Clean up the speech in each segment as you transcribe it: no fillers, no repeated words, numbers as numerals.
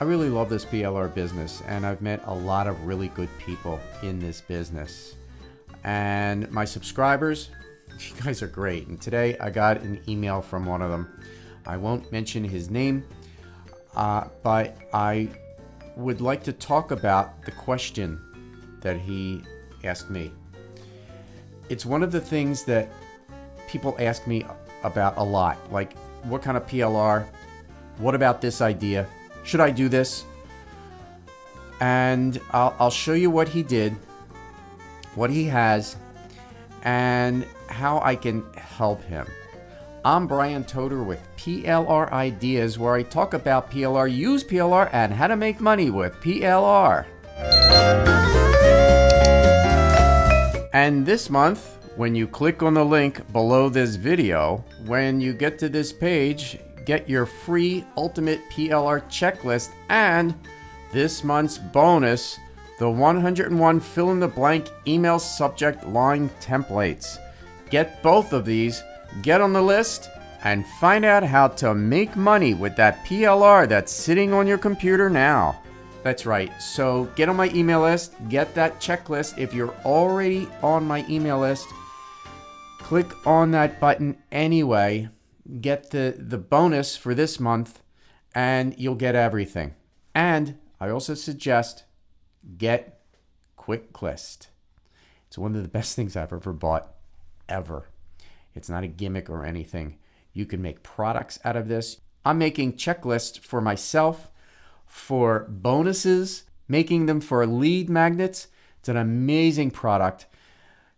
I really love this PLR business, and I've met a lot of really good people in this business. And my subscribers, you guys are great. And today I got an email from one of them. I won't mention his name, but I would like to talk about the question that he asked me. It's one of the things that people ask me about a lot, like what kind of PLR, what about this idea, should I do this? And I'll show you what he did, what he has, and how I can help him. I'm Brian Toder with PLR Ideas, where I talk about PLR, use PLR, and how to make money with PLR. And this month, when you click on the link below this video, when you get to this page, get your free Ultimate PLR Checklist and this month's bonus, the 101 fill-in-the-blank email subject line templates. Get both of these, get on the list, and find out how to make money with that PLR that's sitting on your computer now. That's right, so get on my email list, get that checklist. If you're already on my email list, click on that button anyway, get the bonus for this month, and you'll get everything. And I also suggest get Kuicklist. It's one of the best things I've ever bought, ever. It's not a gimmick or anything. You can make products out of this. I'm making checklists for myself, for bonuses, making them for lead magnets. It's an amazing product.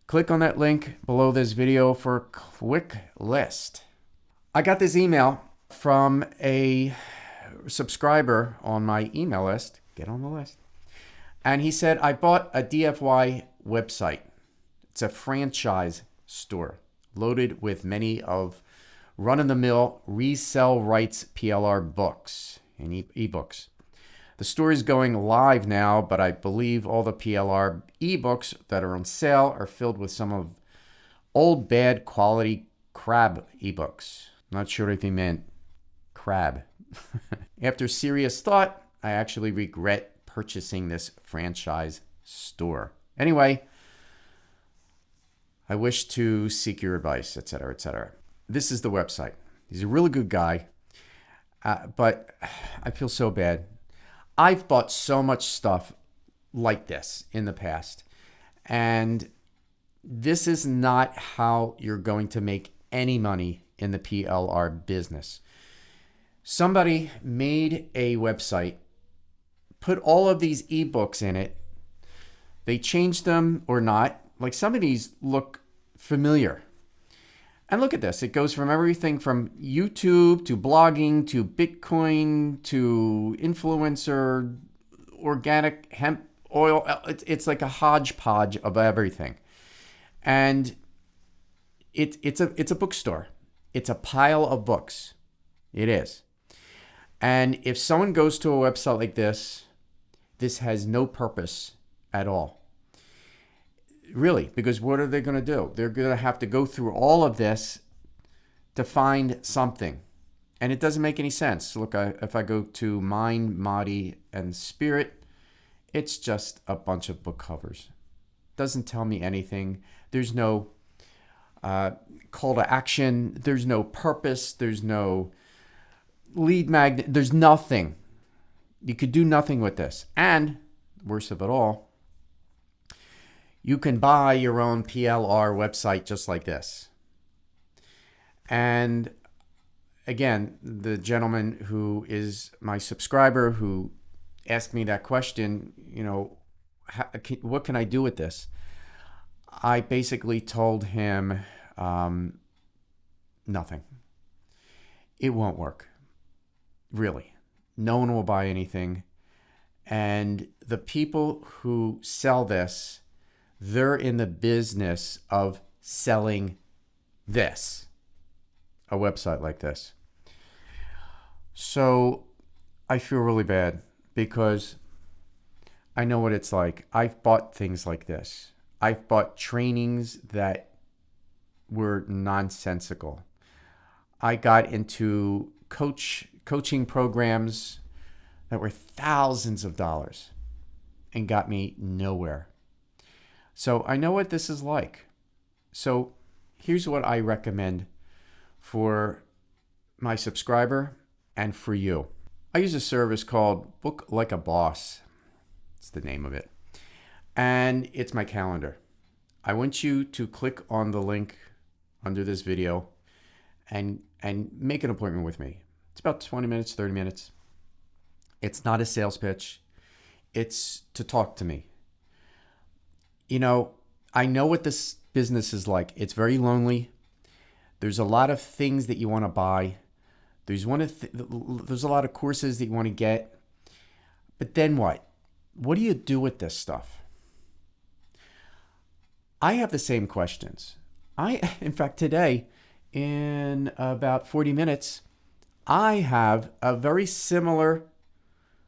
Click on that link below this video for Kuicklist. I got this email from a subscriber on my email list. Get on the list. And he said, I bought a DFY website. It's a franchise store loaded with many of run-of-the-mill Resell rights PLR books and eBooks. The store is going live now, but I believe all the PLR eBooks that are on sale are filled with some of old bad quality crab eBooks. Not sure if he meant crab. After serious thought, I actually regret purchasing this franchise store. Anyway, I wish to seek your advice, etc., etc. This is the website. He's a really good guy, but I feel so bad. I've bought so much stuff like this in the past, and this is not how you're going to make any money in the PLR business. Somebody made a website, put all of these ebooks in it. They changed them or not. Like, some of these look familiar. And look at this. It goes from everything from YouTube to blogging to Bitcoin to influencer, organic hemp oil. It's like a hodgepodge of everything. And it's a bookstore. It's a pile of books. It is. And if someone goes to a website like this, this has no purpose at all. Really, because what are they going to do? They're going to have to go through all of this to find something. And it doesn't make any sense. Look, if I go to Mind, Body, and Spirit, it's just a bunch of book covers. Doesn't tell me anything. There's no call to action. There's no purpose. There's no lead magnet. There's nothing. You could do nothing with this. And worst of it all, you can buy your own PLR website just like this. And again, the gentleman who is my subscriber who asked me that question, what can I do with this? I basically told him nothing. It won't work. Really. No one will buy anything. And the people who sell this, they're in the business of selling this, a website like this. So I feel really bad because I know what it's like. I've bought things like this. I've bought trainings that were nonsensical. I got into coaching programs that were thousands of dollars and got me nowhere. So I know what this is like. So here's what I recommend for my subscriber and for you. I use a service called Book Like a Boss. It's the name of it. And it's my calendar. I want you to click on the link under this video and make an appointment with me. It's about 20 minutes, 30 minutes. It's not a sales pitch. It's to talk to me. You know, I know what this business is like. It's very lonely. There's a lot of things that you want to buy. There's a lot of courses that you want to get. But then what? What do you do with this stuff? I have the same questions. In fact, today, in about 40 minutes, I have a very similar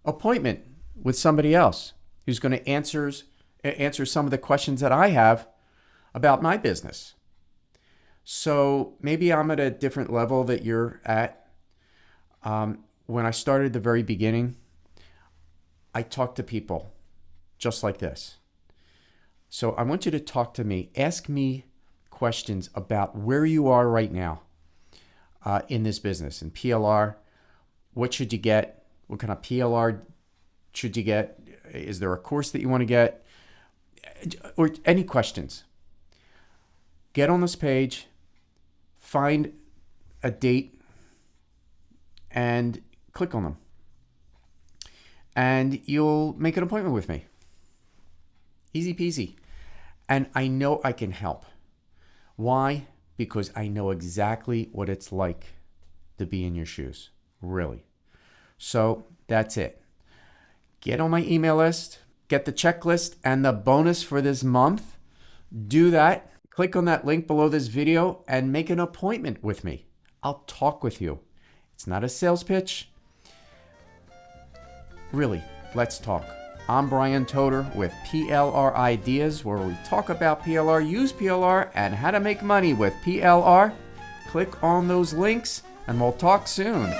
appointment with somebody else who's going to answer some of the questions that I have about my business. So maybe I'm at a different level that you're at. When I started at the very beginning, I talked to people just like this. So I want you to talk to me. Ask me questions about where you are right now in this business. In PLR, what should you get? What kind of PLR should you get? Is there a course that you want to get? Or any questions. Get on this page, find a date, and click on them. And you'll make an appointment with me. Easy peasy. And I know I can help. Why? Because I know exactly what it's like to be in your shoes. Really. So that's it. Get on my email list. Get the checklist and the bonus for this month. Do that. Click on that link below this video and make an appointment with me. I'll talk with you. It's not a sales pitch. Really, let's talk. I'm Brian Toder with PLR Ideas, where we talk about PLR, use PLR, and how to make money with PLR. Click on those links, and we'll talk soon.